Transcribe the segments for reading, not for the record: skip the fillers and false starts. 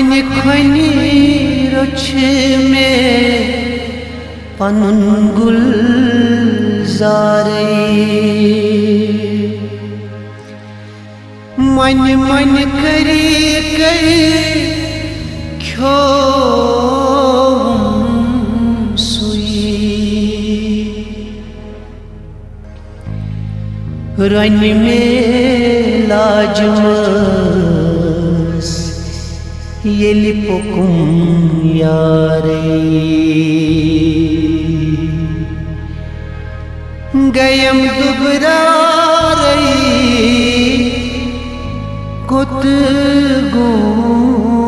मन खनि रोछ में पनुन गुलजारे मन मन करे क्यों रन में लाजमस येली पोकुम यारे गयम दुबरारे कुत गोसू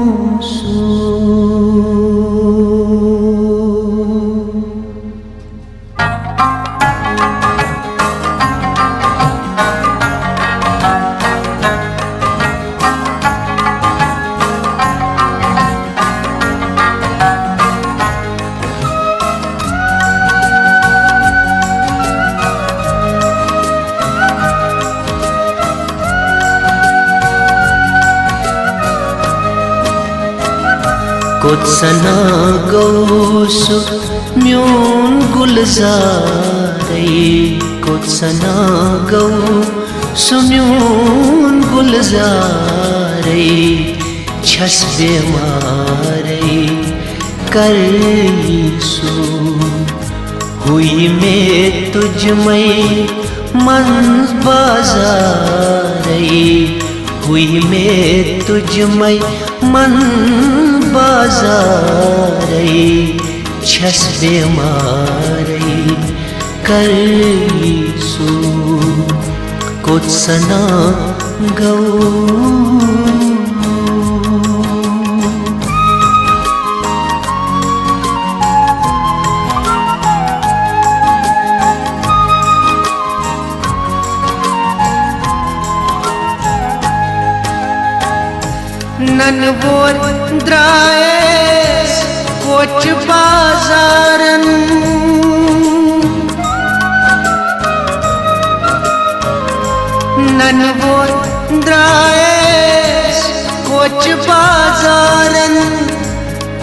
कुछ सना गौसु म्योन गुलजारे कुछ सना गौसु म्योन गुलजारे छस बेमारे करसु हुई में तुझ में मन बाजारे हुई में तुझ में मन बाजारे छस बेमारे करसु कुछ सना गौ नन वोर द्राएस कोच बाजारन नन वोर द्राएस कोच बाजारन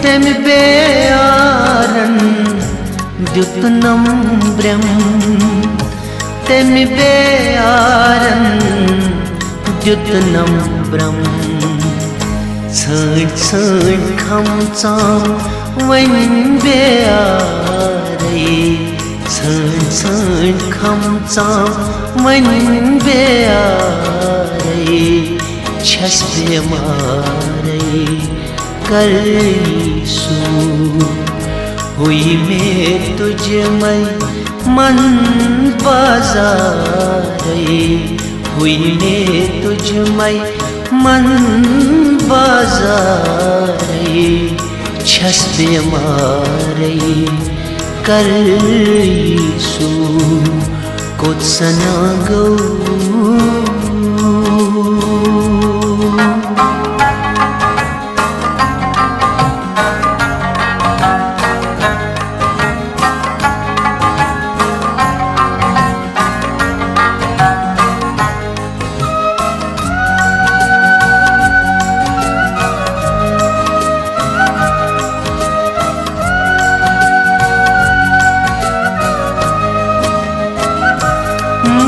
तेम बेयारन द्युतनम ब्रह्म तेम बेयारन द्युतनम ब्रह्म छण छण खमचाम वन बेयारे छण छण खमचाम वन बेयारे छस बेमारे करसु हुई में तुझ में मन बाजारे हुई में तुझ में मन बाजारे छस बेमारे करसु कुछ सना गौ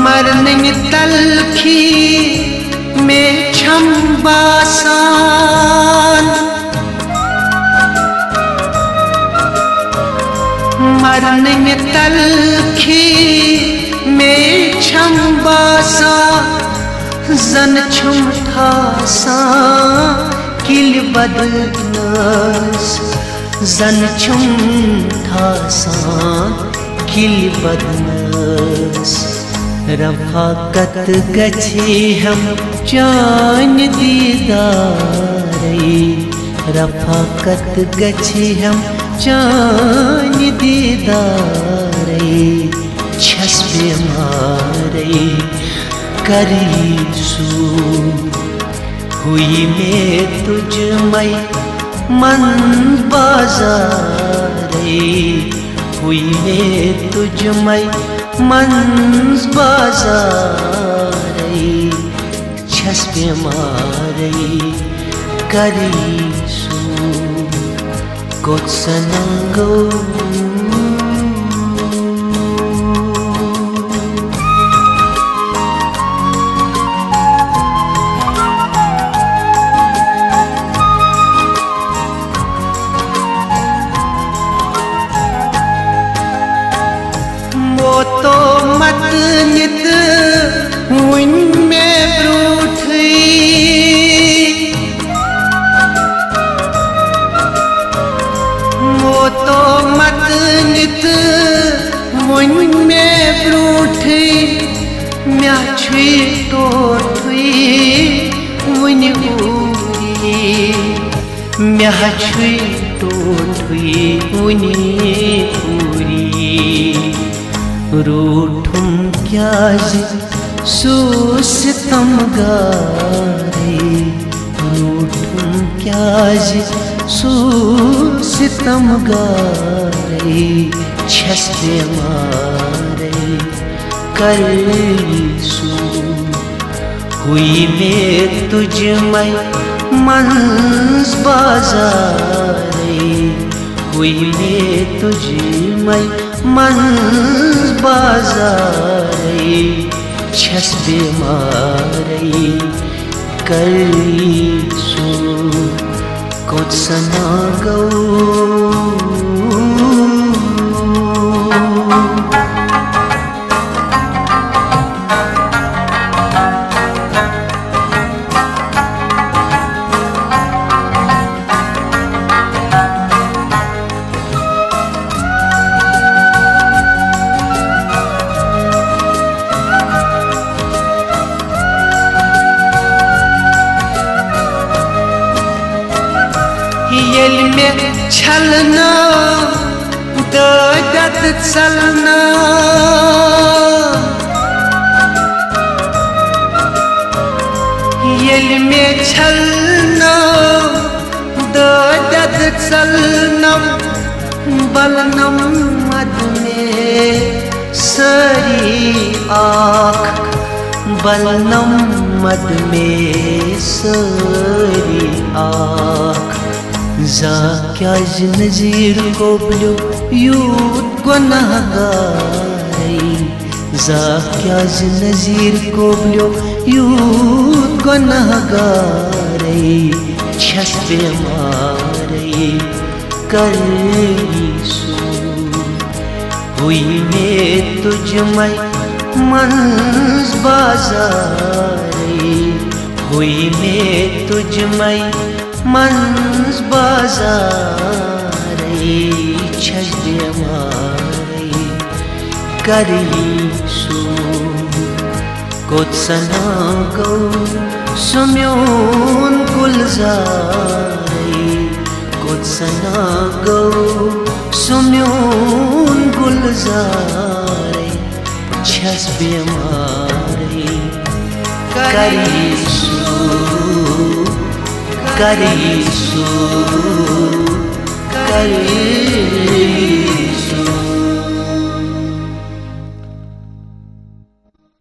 मरने तलखी में छम्बासान मरने तलखी में छम्बासा जन छुमठासा किल बदनस जन छुमठासा किल बदनस रफाकत गछि हम चान दीदारे रफाकत गछि हम चान दीदारे छस बेमारे करसु हुई में तुझ में मन बाजारे हुई में तुझ में मन बाजारे छस बेमारे करसु Kotsanango Moto mat nit win me bruthi Moto mat nit win me bruthi mya chui to thui win uri mya chui to thui win uri रूठूं क्या सितम गारे रूठूं क्या सितम गारे छस मारे कर सू हुई में तुझ में मंस बाजारे हुई में तुझ में मंस बाजारे छस बीमारे करी सो कोत्सना गो येल में छलना दर्द चलना येल में छलना दर्द चलना बलनम मद में सरी आँख बलनम मद में सरी आँख जा क्या नज़ीर को ब्लो यूद गुनाहगारी जा क्या नज़ीर को ब्लो यूद गुनाहगारी छस बीमारी करी सू हुई में तुझ में मंस बाजारी हुई में तुझ में मंस बाजारे छस बीमारी करी सू कोत्सना गो सुम्योन गुलजारे कोत्सना गो सुम्योन गुलजारे छस बीमारी करी सू करी